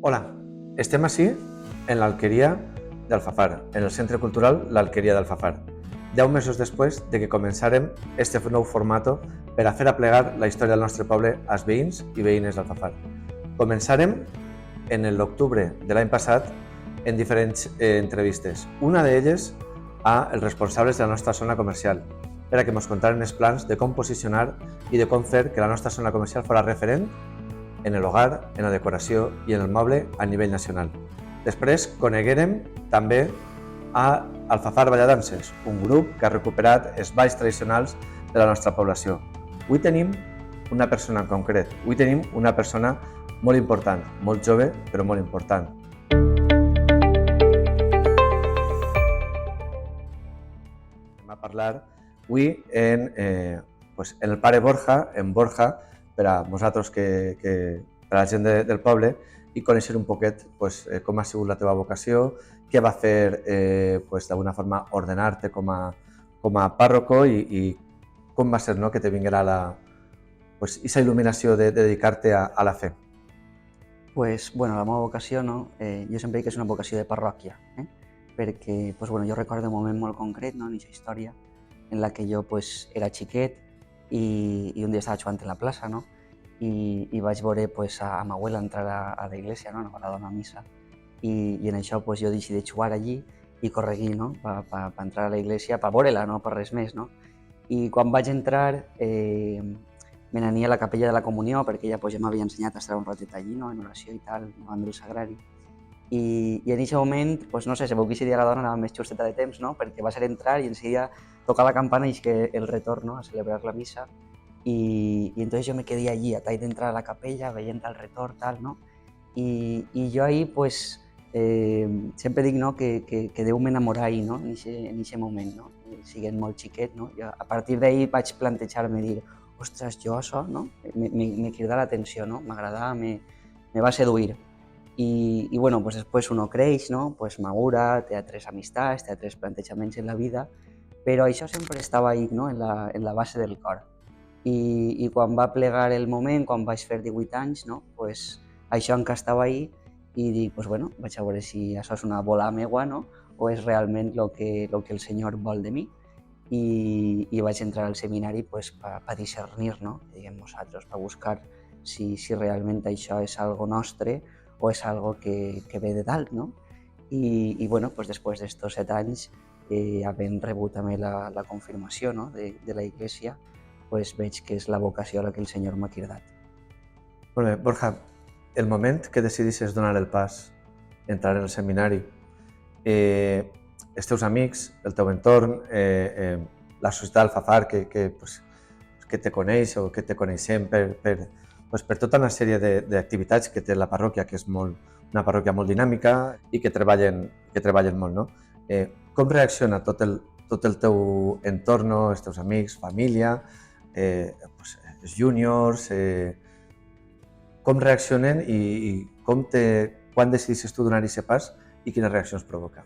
Hola, estem ací en l'Alqueria d'Alfafar, en el Centre Cultural l'Alqueria d'Alfafar, 10 mesos després de que començàrem este nou format per a fer aplegar la història del nostre poble als veïns i veïnes d'Alfafar. Començàrem en l'octubre de l'any passat en diferents entrevistes, una d'elles a els responsables de la nostra zona comercial, per a que ens contaren els plans de com posicionar i de com fer que la nostra zona comercial fos referent en l'hogar, en la decoració i en el moble a nivell nacional. Després coneguérem també a Alfafar Balladances, un grup que ha recuperat els balls tradicionals de la nostra població. Avui tenim una persona en concret, avui tenim una persona molt important, molt jove, però molt important. Anem a parlar avui en el pare Borja, per a vosaltres, per a la gent del poble, i conèixer un poquet com ha sigut la teva vocació, què va fer d'alguna forma ordenar-te com a pàrroco i com va ser que te vinguera aquesta il·luminació de dedicar-te a la fe. Bueno, la meva vocació, jo sempre dic que és una vocació de parròquia, perquè jo recordo un moment molt concret, en aquesta història, en la que jo era xiquet i un dia estava jugant a la plaça, i vaig veure a ma abuela entrar a la iglesia, a la dona a missa, i en això jo decidí jugar allí i corregir per entrar a la iglesia, per veure-la, no per res més. I quan vaig entrar me n'ania a la capella de la comunió, perquè ella ja m'havia ensenyat a estar un ratet allí, en oració i tal, davant del sagrari. I en aquest moment, no sé, sabeu que aquest dia la dona anava més justeta de temps, perquè va ser entrar i en seguida tocar la campana i que el retorn a celebrar la missa. Y entonces yo me quedé allí, a tall d'entrar a la capella, veient el retorn, tal, I jo ahí, sempre dic que Déu m'enamorà ahir, en aquest moment, siguent molt xiquet, Jo, a partir d'ahir vaig plantejar-me dir, ostres, jo això, me cridà l'atenció, m'agradava, me va seduir. I després uno creix, madura, té altres amistats, té altres plantejaments en la vida, però això sempre estava ahí, en la base del cor. I quan va plegar el moment, quan vaig fer 18 anys, això encara estava ahí i dic, vaig a veure si això és una bola meua, o és realment el que el Senyor vol de mi. I vaig entrar al seminari per discernir, diguem nosaltres, per buscar si realment això és algo nostre o és algo que ve de dalt. I després d'estos 7 anys, havent rebut també la confirmació de la Iglesia, veig que és la vocació a la que el Senyor m'ha cridat. Molt bé, Borja, el moment que decidissis donar el pas, entrar en el seminari, els teus amics, el teu entorn, la societat d'Alfafar que te coneix o que te coneixem per tota una sèrie d'activitats que té la parròquia, que és una parròquia molt dinàmica i que treballen molt. Com reacciona tot el teu entorn, els teus amics, família, els júniors, com reaccionen i quan decidissis tu donar aquest pas i quines reaccions provoca?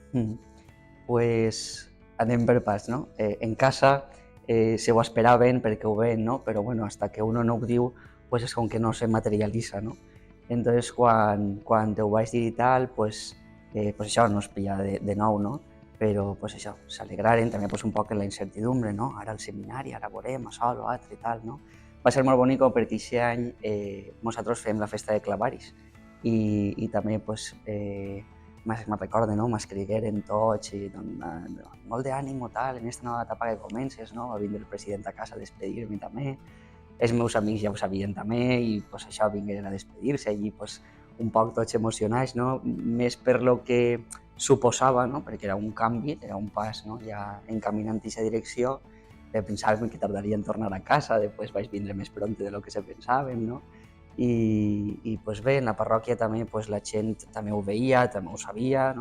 Anem per pas, En casa se ho esperaven perquè ho veuen, però hasta que uno no ho diu, és com que no se materialitza, Entonces, quan te ho vaig dir i tal, això no es pilla de nou, però això, s'alegraren també un poc en la incertidumbre, ara al seminari, ara veurem, això, l'altre i tal, Va ser molt bonic perquè aquest any nosaltres fem la festa de clavaris i també me'n recorde, m'escrigueren tots i molt d'ànim o tal, en aquesta nova etapa que comences, va vindre el president a casa a despedir-me també, els meus amics ja ho sabien també i això vingueren a despedir-se i un poc tots emocionats, més per lo que suposava, perquè era un canvi, era un pas ja encaminant en aquesta direcció, pensàvem que tardaria en tornar a casa, després vaig vindre més pronte de lo que se pensàvem, i bé, en la parròquia també la gent també ho veia, també ho sabia,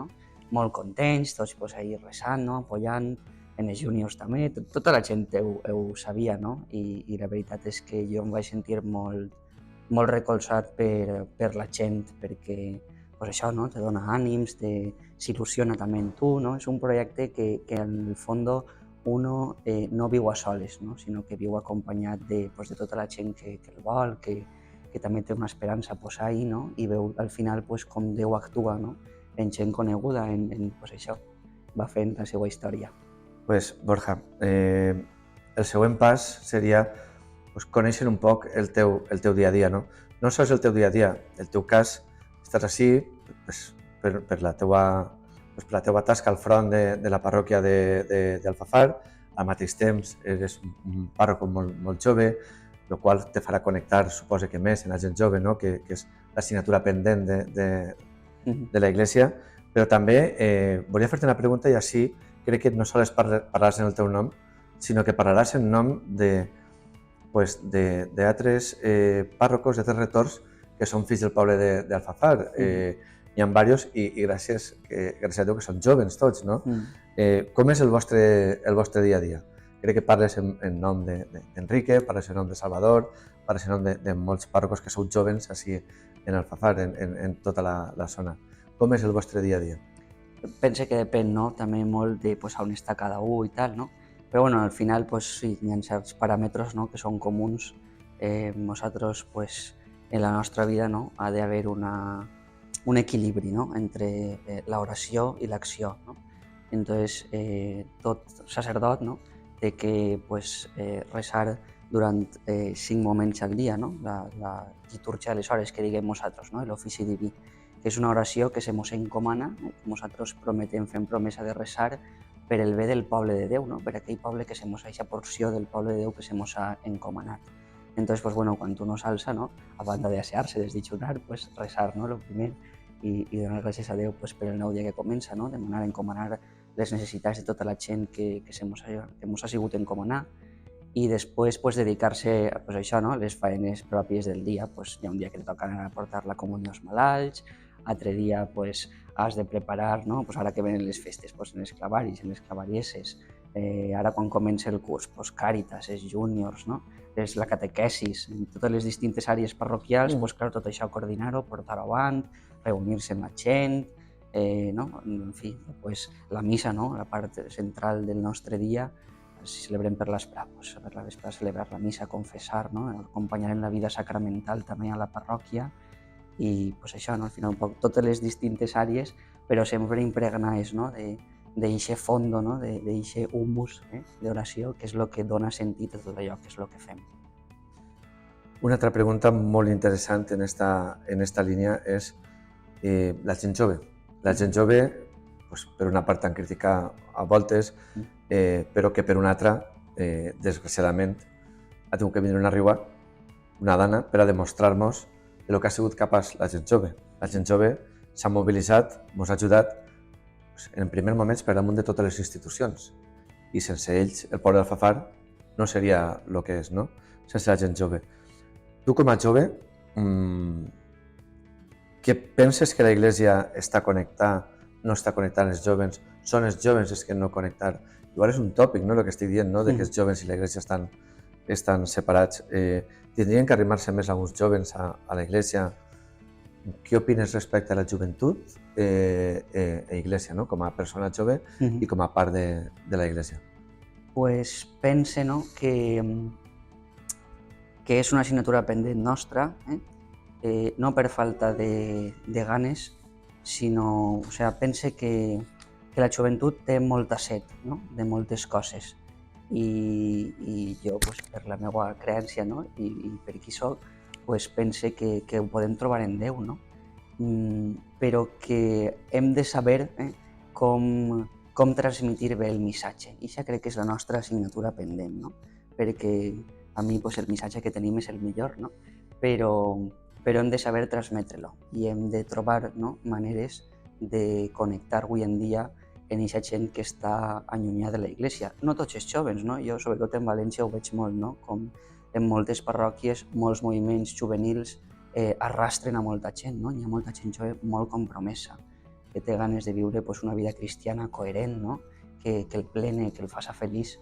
molt contents, tots ahí resant, apoyant, en els júniors també, tota la gent ho sabia, i la veritat és que jo em vaig sentir molt recolzat per la gent, perquè això te dona ànims, s'il·lusiona també en tu, és un projecte que en el fons uno no viu a soles, sinó que viu acompanyat de tota la gent que el vol, que que també té una esperança pues, ahí, no? I veu al final pues, com Déu actua, no? En gent coneguda, pues, això, va fent la seva història. Pues, Borja, el següent pas seria pues, conèixer un poc el teu dia a dia, no? No sols el teu dia a dia, el teu cas, estàs així pues, per la teua tasca al front de la parròquia d'Alfafar, al mateix temps eres un pàrroc molt jove, el qual te farà connectar, suposo que més, en la gent jove, no? que és l'assignatura pendent de la Iglesia, però també volia fer-te una pregunta i així crec que no sols parlaràs en el teu nom, sinó que parlaràs en nom d'altres pàrrocos, d'altres retors que són fills del poble d'Alfafar. N'hi ha diversos i gràcies a Déu que són joves tots, no? Com és el vostre dia a dia? Crec que parles en nom d'Enrique, parles en nom de Salvador, parles en nom de molts pàrrocos que sou joves així en Alfafar, en tota la zona. Com és el vostre dia a dia? Pense que depèn, no? També molt de pues, on està cada un i tal, no? Però bueno, al final pues, sí, hi ha certs paràmetres, no? Que són comuns. Nosaltres pues, en la nostra vida no? Ha d'haver un equilibri, ¿no? Entre la oració i l'acció, ¿no? Entonces, tot sacerdot, ¿no? Té que pues, resar durant 5 moments al dia, no? La litúrgia de les hores que diguem nosaltres, no? L'ofici diví, que és una oració que se mos encomana, no? Nosaltres fem promesa de resar per el bé del poble de Déu, no? Per aquell poble que se mos ha aquesta porció del poble de Déu que se mos ha encomanat. Entonces, pues bueno, quan uno s'alça, ¿no? A banda d'asear-se, desdijunar, pues resar, ¿no? Lo primer, i donar gràcies a Déu pues, per el nou dia que comença, no? Demanar, encomanar les necessitats de tota la gent que mos ha sigut encomanar, i després pues, dedicar-se pues, a això, no? Les faenes pròpies del dia. Pues, hi ha un dia que te toca anar a portar la comunió als malalts, altre dia pues, has de preparar, no? Pues, ara que venen les festes, pues, en els clavaris, en les clavarieses, ara quan comença el curs, pues, Càritas, els júniors, no? La catequesis, en totes les distintes àrees parroquials, pues, clar, tot això coordinar-ho, portar-ho avant, reunir-se amb la gent, no? En fi, pues, la missa, no? La part central del nostre dia, si celebrem per l'esprà, pues, per la vesprà celebrar la missa, confessar, no? Acompanyar en la vida sacramental també a la parròquia, i pues, això, no? Al final un poc totes les distintes àrees, però sempre impregnades, no? D'eixe fondo, no? D'eixe humus d'oració, que és el que dona sentit a tot allò, que és el que fem. Una altra pregunta molt interessant en esta línia és la gent jove. La gent jove, pues, per una part tan crítica a voltes, però que per una altra, desgraciadament, ha tingut que vindre una riua, una dona, per a demostrar-nos el que ha sigut capaç la gent jove. La gent jove s'ha mobilitzat, ens ha ajudat en primer moments per damunt de totes les institucions, i sense ells el poble d'Alfafar no seria el que és, no? Sense la gent jove. Tu com a jove, què penses que la Iglesia està connectada, no està connectant els jóvens? Són els jóvens els que no connectar? Igual és un tòpic, no?, el que estic dient, no?, de que els jóvens i la Iglesia estan separats. Tindrien que arrimar-se més alguns jóvens a la Iglesia. Què opines respecte a la joventut a Iglesia, no?, com a persona jove i com a part de la Iglesia? Pues pense, no?, que és una assignatura pendent nostra, no per falta de ganes, sinó, o sea, pense que la joventut té molta set, no?, de moltes coses. I jo, pues, per la meva creència, no?, i per qui soc, pues, pense que ho podem trobar en Déu, no? Però que hem de saber com transmitir bé el missatge. I això crec que és la nostra assignatura pendent, no? Perquè a mi pues, el missatge que tenim és el millor, no? Però hem de saber transmetre-lo i hem de trobar, no?, maneres de connectar avui en dia en aquesta gent que està allunyada de la Iglesia. No tots els jóvens, no? Jo, sobretot en València, ho veig molt, no? Com en moltes parròquies, molts moviments juvenils arrastren a molta gent, no? Hi ha molta gent jove molt compromesa, que té ganes de viure pues, una vida cristiana coherent, no? Que el plene, que el faça feliç.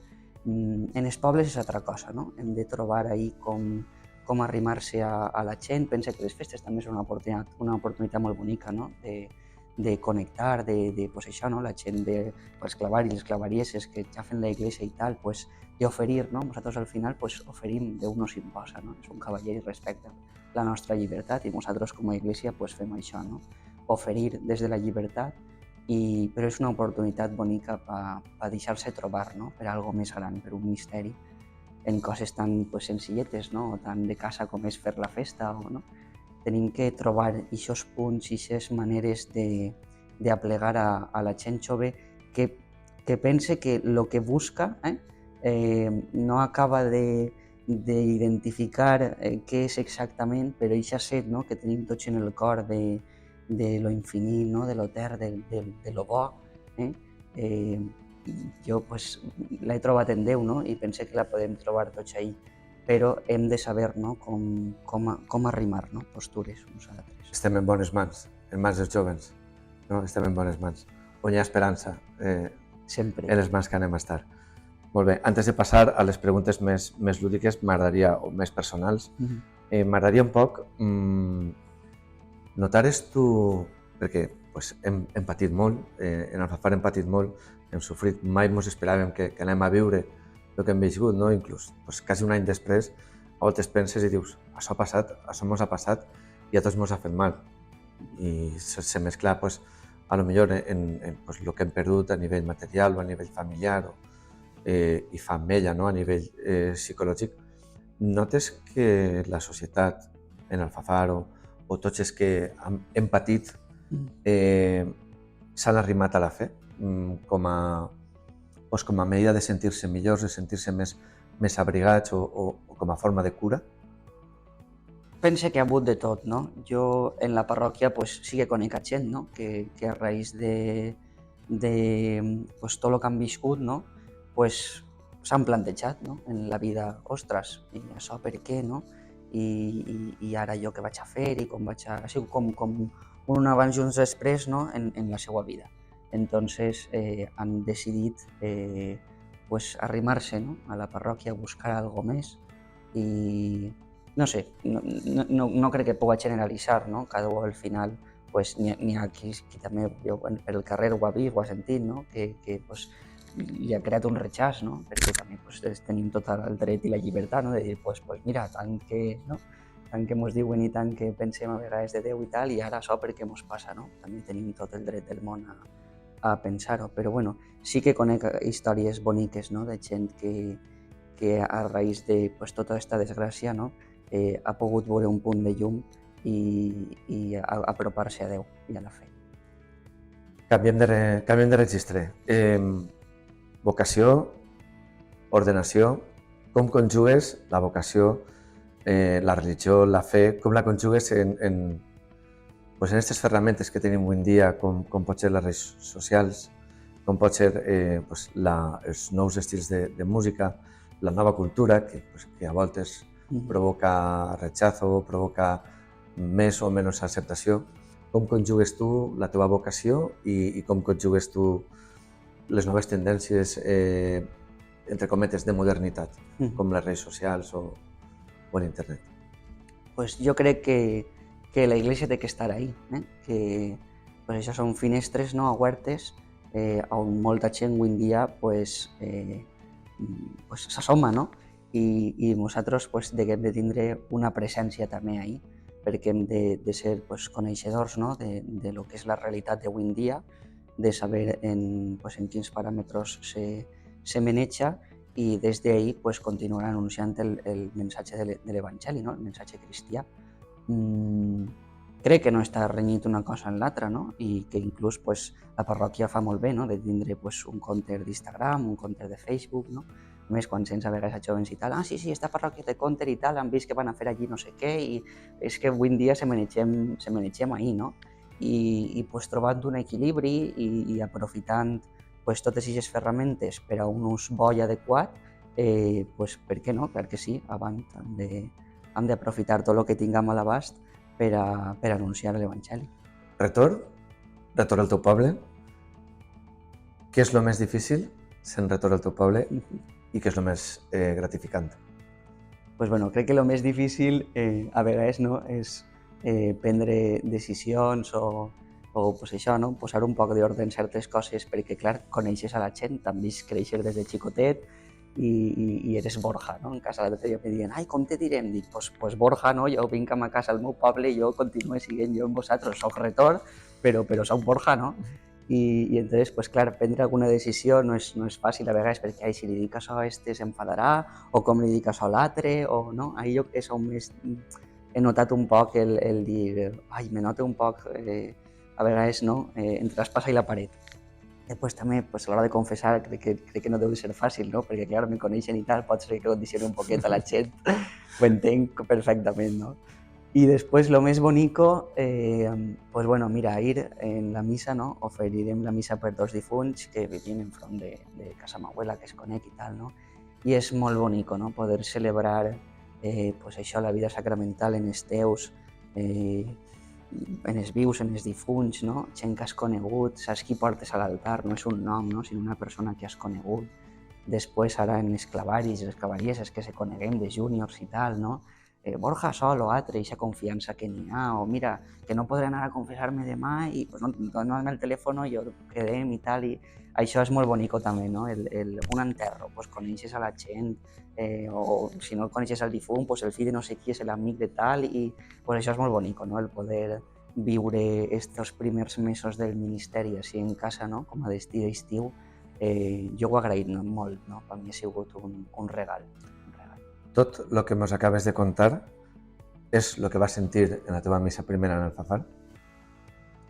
En els pobles és altra cosa, no? Hem de trobar ahí com arrimar-se a la gent. Penso que les festes també són una oportunitat molt bonica, no? de connectar, pues això, no? La gent de els clavaris, les clavarieses que xafen la iglesia i tal, pues, d'oferir, no? Nosaltres al final pues, oferim, Déu no s'imposa, no? És un cavaller i respecta la nostra llibertat i nosaltres com a iglesia pues, fem això, no? Oferir des de la llibertat, però és una oportunitat bonica per deixar-se trobar, no? Per algo més gran, per un misteri, en coses tan pues, senzilletes, no? O tan de casa com és fer la festa, o, no? Tenim que trobar aquests punts, aquestes maneres d'aplegar a la gent jove que pense que el que busca no acaba d'identificar què és exactament, però aquesta set, no? Que tenim tots en el cor de lo infinit, no? De lo etern, de lo bo. Jo pues, l'he trobat en Déu, no? I pense que la podem trobar tots ahí, però hem de saber, no? com arrimar, no? Postures uns a altres. Estem en bones mans dels jóvens, no? Estem en bones mans. On hi ha esperança, Sempre. en les mans que anem a estar. Molt bé, antes de passar a les preguntes més lúdiques, m'agradaria, o més personals, m'agradaria un poc notares tu, perquè pues, hem patit molt, en Alfafar hem patit molt, hem sofrit, mai ens esperàvem que anem a viure el que hem viscut, no? Inclús pues, quasi un any després, a voltes penses i dius, això ha passat, això ens ha passat i a tots ens ha fet mal. I se mescla pues, a lo millor en pues, el que hem perdut a nivell material o a nivell familiar i fa amb ella, no? A nivell psicològic. Notes que la societat en Alfafar o tots els que hem patit s'han arrimat a la fe com a medida de sentir-se millors, de sentir-se més abrigats o com a forma de cura? Pense que ha hagut de tot, no? Jo en la parròquia pues, sí que conec gent, no? Que a raïs de pues, tot el que han viscut, no? Pues, s'han plantejat, no? En la vida, ostres, i això per què, no? I ara jo què vaig a fer i com vaig a... Ha sigut com un abans i un després, no? En la seva vida. Entonces han decidit pues, arrimar-se, no? A la parròquia, buscar algo més i no sé, no crec que pugui generalitzar, no? Cada un al final pues, n'hi ha qui també jo, per el carrer ho ha vist, ho ha sentit, no? Que pues, li ha creat un rechaç, no? Perquè també pues, tenim tot el dret i la llibertat, no? De dir, pues, mira, tant que mos diuen i tant que pensem a vegades de Déu i tal, i ara això per què mos passa, no? També tenim tot el dret del món a pensar-ho, però bueno, sí que conec històries boniques, no? De gent que a raïs de pues, tota aquesta desgràcia, no? Ha pogut veure un punt de llum i apropar-se a Déu i a la fe. Canviem de registre. Vocació, ordenació, com conjugues la vocació, la religió, la fe, com la conjugues en aquestes ferramentes que tenim avui en dia, com pot ser les redes socials, com pot ser els nous estils de música, la nova cultura, que a voltes provoca rechazo, provoca més o menys acceptació. Com conjugues tu la teva vocació i com conjugues tu les noves tendències, entre cometes, de modernitat, com les redes socials o l'internet? Pues jo crec que la Iglesia té que estar ahí, que pues això són finestres, no, obertes on molta gent avui en dia pues s'assoma, no? I nosaltres pues, hem de tindre una presència també ahí, perquè hem de ser pues, coneixedors, no? de lo que és la realitat d'avui en dia, de saber en quins paràmetres se maneja i des d'ahí pues, continuar anunciant el missatge de l'Evangeli, no? El missatge cristià. Crec que no està renyit una cosa en l'altra, no? I que inclús pues, la parròquia fa molt bé, no? De tindre pues, un compte d'Instagram, un compte de Facebook, no? Només quan sents a vegades a jovens i tal, sí, esta parròquia té compte i tal, han vist que van a fer allí no sé què, i és que avui en dia se manegem ahí, no? I pues, trobant un equilibri i aprofitant pues, totes aquestes ferramentes per a un ús bo i adequat, pues, per què no? Clar que sí, avant hem d'aprofitar tot el que tinguem a l'abast per anunciar l'Evangeli. Retorn al teu poble. Què és el més difícil sent retorn al teu poble i què és el més gratificant? Pues bueno, crec que el més difícil a vegades no, és prendre decisions o o pues això, no? Posar un poc d'ordre en certes coses, perquè, clar, coneixes a la gent, t'han vist créixer des de xicotet i eres Borja, no? En casa l'altre dia em diuen, ai, com te direm? Dic, pues Borja, no? Jo vinc a ma casa al meu poble i jo continuo siguent jo amb vosaltres, soc retor, però soc Borja, no? I entonces, pues clar, prendre alguna decisió no és fàcil a vegades perquè si li dic això a este s'enfadarà o com li dic això a l'altre o no, ahí jo és on més he notat un poc el dir ai, me noto un poc a vegades no, entre l'espasa i la paret. Després també, pues, a l'hora de confessar, crec que no deu de ser fàcil, no? Perquè clar, me coneixen i tal, pot ser que condicioni un poquet a la gent, ho entenc perfectament, no? Y después lo más bonito, pues bueno, mira, ir en la misa, no? Oferirem la misa per dos difunts que vivien enfront de casa ma abuela, que es conec i tal, no? I és molt bonico, no? Poder celebrar pues això, la vida sacramental en els teus, en els vius, en els difunts, no? Gent que has conegut, saps qui portes a l'altar, no és un nom, no? Sinó una persona que has conegut. Després ara en els clavaris i les clavarieses que se coneguem de júniors i tal, no? Borja sol o altre, eixa confiança que n'hi ha, o mira, que no podré anar a confessar-me demà i pues, no, dona'm el telèfon i quedem i tal, i això és molt bonico també, no? Un enterro, pues, coneixes a la gent, o si no coneixes el difunt, pues, el fill de no sé qui és l'amic de tal, i pues, això és molt bonico, no? El poder viure estos primers mesos del ministeri així en casa, no? Com a destí d'estiu, jo ho he agraït molt, no? Per mi ha sigut un regal. Tot el que ens acabes de contar és el que vas sentir en la teva missa primera en el Fafar?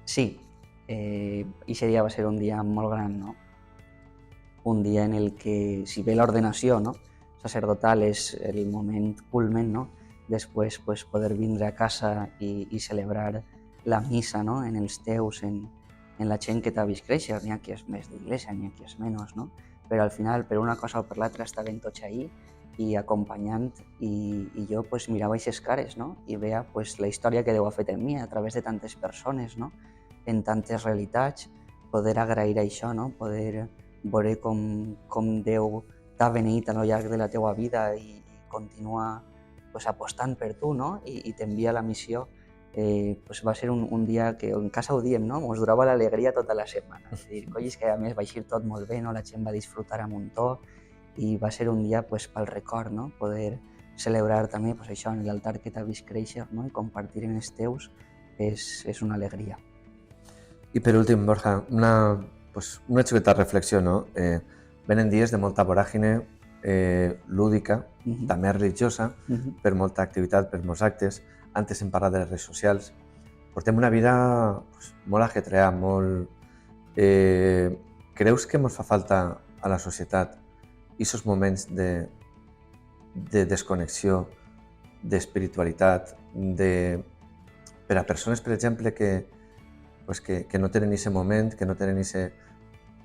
Sí, ese dia va ser un dia molt gran, no? Un dia en el que, si bé l'ordenació, no? Sacerdotal és el moment culmen, no? Després pues, poder vindre a casa i celebrar la missa, no? En els teus, en la gent que t'ha vist créixer, n'hi ha qui és més d'iglesia, n'hi ha qui és menys, no? Però al final, per una cosa o per l'altra, estaven tots ahí i acompanyant, i jo pues, mirava aquestes cares, no? I veia pues, la història que Déu ha fet en mi a través de tantes persones, no? En tantes realitats, poder agrair això, no? Poder veure com Déu t'ha beneït a lo llarg de la teua vida i continua pues, apostant per tu, no? I t'envia la missió. Pues, va ser un dia que en casa ho diem, no? Ens durava l'alegria tota la setmana. És a dir, és que a més va eixir tot molt bé, no? La gent va disfrutar a muntó, i va ser un dia pues, pel record, no? Poder celebrar també pues, això en l'altar que t'ha vist créixer, no? I compartir en els teus és una alegria. I per últim, Borja, una xiqueta reflexió, no? Venen dies de molta voràgine lúdica, també religiosa, per molta activitat, per molts actes. Antes hem parlat de les redes socials. Portem una vida molt ajetreada, molt... Creus que ens fa falta a la societat aquests moments de desconnexió, d'espiritualitat, per a persones, per exemple, que no tenen aquest moment, que no tenen aquest...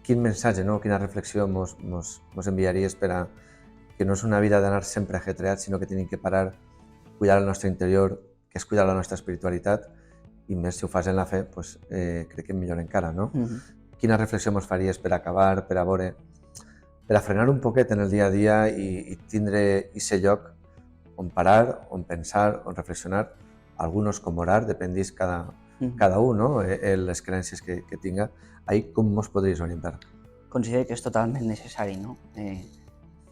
Quin missatge, no? Quina reflexió ens enviaries per a que no és una vida d'anar sempre ajetreats, sinó que tenim que parar, cuidar el nostre interior, que és cuidar la nostra espiritualitat, i més si ho fas en la fe, pues, crec que millor encara, no? Quina reflexió ens faries per acabar, per a veure, per a frenar un poquet en el dia a dia i tindre aquest lloc on parar, on pensar, on reflexionar, alguns com orar, dependís cada un, no? Les creences que tinga. Ahí com ens podries orientar? Considero que és totalment necessari, no?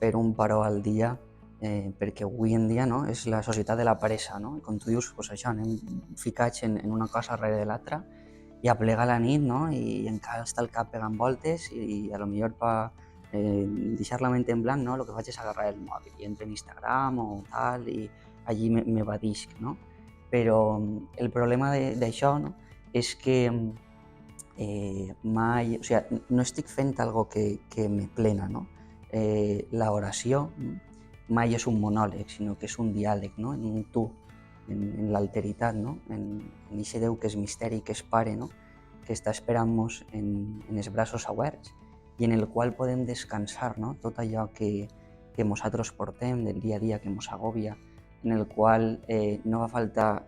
Fer un paró al dia, perquè avui en dia no? És la societat de la paresa, no? Com tu dius, pues això, anem ficats en una cosa darrere de l'altra i aplega la nit, no? I encara està el cap pegant voltes i a lo millor per deixar la ment en blanc, no? El que faig és agarrar el mòbil i entro en Instagram o tal i allí m'evadisc, no? Però el problema d'això, no? És que mai, o sigui, no estic fent algo que me plena, no? La oració mai és un monòleg, sinó que és un diàleg, no? En un tu, en l'alteritat, no? En aquest Déu que és misteri, que és pare, no? Que està esperant-nos en els braços oberts i en el qual podem descansar, no? Tot allò que nosaltres portem del dia a dia, que ens agòbia, en el qual no va faltar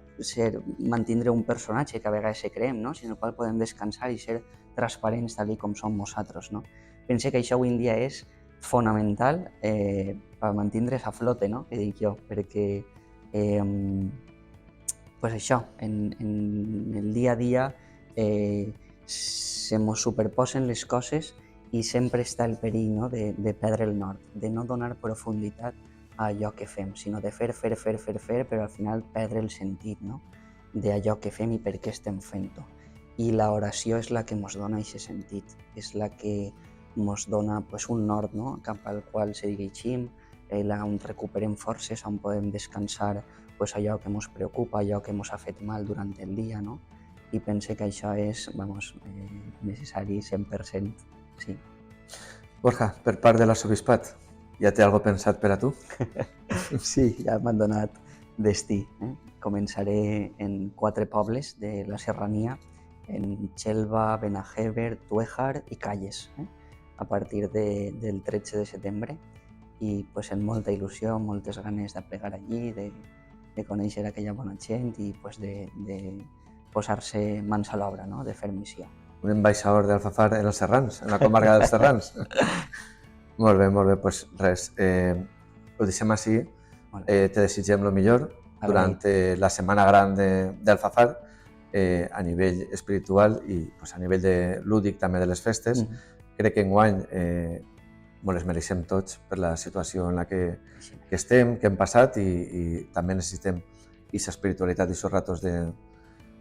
mantindre un personatge que a vegades se creem, no? Sinó en el qual podem descansar i ser transparents tal com som nosaltres, no? Pense que això avui en dia és fonamental per mantindre's a flote, no? Que dic jo, perquè pues això, en el dia a dia se mos superposen les coses i sempre està el perill, no? de perdre el nord, de no donar profunditat a allò que fem, sinó de fer, però al final perdre el sentit, no? d'allò que fem i per què estem fent-ho. I l'oració és la que ens dona aquest sentit, és la que ens dona pues, un nord, no? cap al qual se dirigim, on recuperem forces, on podem descansar pues, allò que ens preocupa, allò que ens ha fet mal durant el dia, no? I pense que això és necessari 100%, sí. Borja, per part de l'arxebisbat, ja té alguna pensat per a tu? Sí, ja m'han donat destí. Començaré en 4 pobles de la Serrania, en Xelva, Benajever, Tuéjar i Calles, a partir del 13 de setembre. I pues, amb molta il·lusió, moltes ganes de plegar allí, de conèixer aquella bona gent i pues, de posar-se mans a l'obra, no? de fer missió. Un ambaixador d'Alfafar en els Serrans, en la comarca dels Serrans. Molt bé, doncs res, ho deixem així. Te desitgem el millor durant la setmana gran d'Alfafar, a nivell espiritual i pues, a nivell lúdic també de les festes. Crec que enguany ens les mereixem tots per la situació en la que estem, que hem passat i també necessitem aquesta espiritualitat i aquests ratos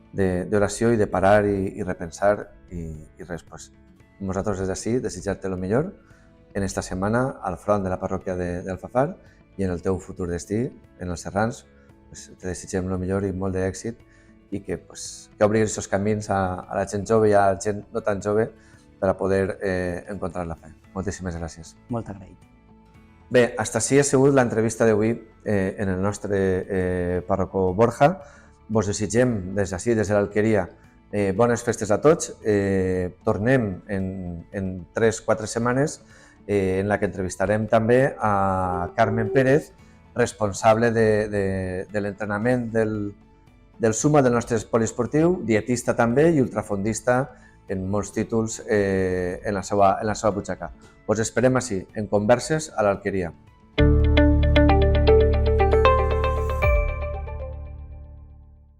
d'oració i de parar i repensar i res. Pues, nosaltres des d'ací desitjar-te el millor en esta setmana al front de la parròquia d'Alfafar i en el teu futur destí, en els Serrans. Pues, te desitgem el millor i molt d'èxit i que obris aquests camins a la gent jove i a la gent no tan jove per a poder encontrar la fe. Moltíssimes gràcies. Molt agraït. Bé, hasta així ha sigut l'entrevista d'avui en el nostre pàrroco Borja. Vos desitgem des d'ací, des de l'Alqueria, bones festes a tots. Tornem en 3-4 setmanes en la que entrevistarem també a Carmen Pérez, responsable de l'entrenament del Suma del nostre poliesportiu, dietista també i ultrafondista en molts títols en la seva butxaca. Us esperem així, en Converses a l'Alqueria.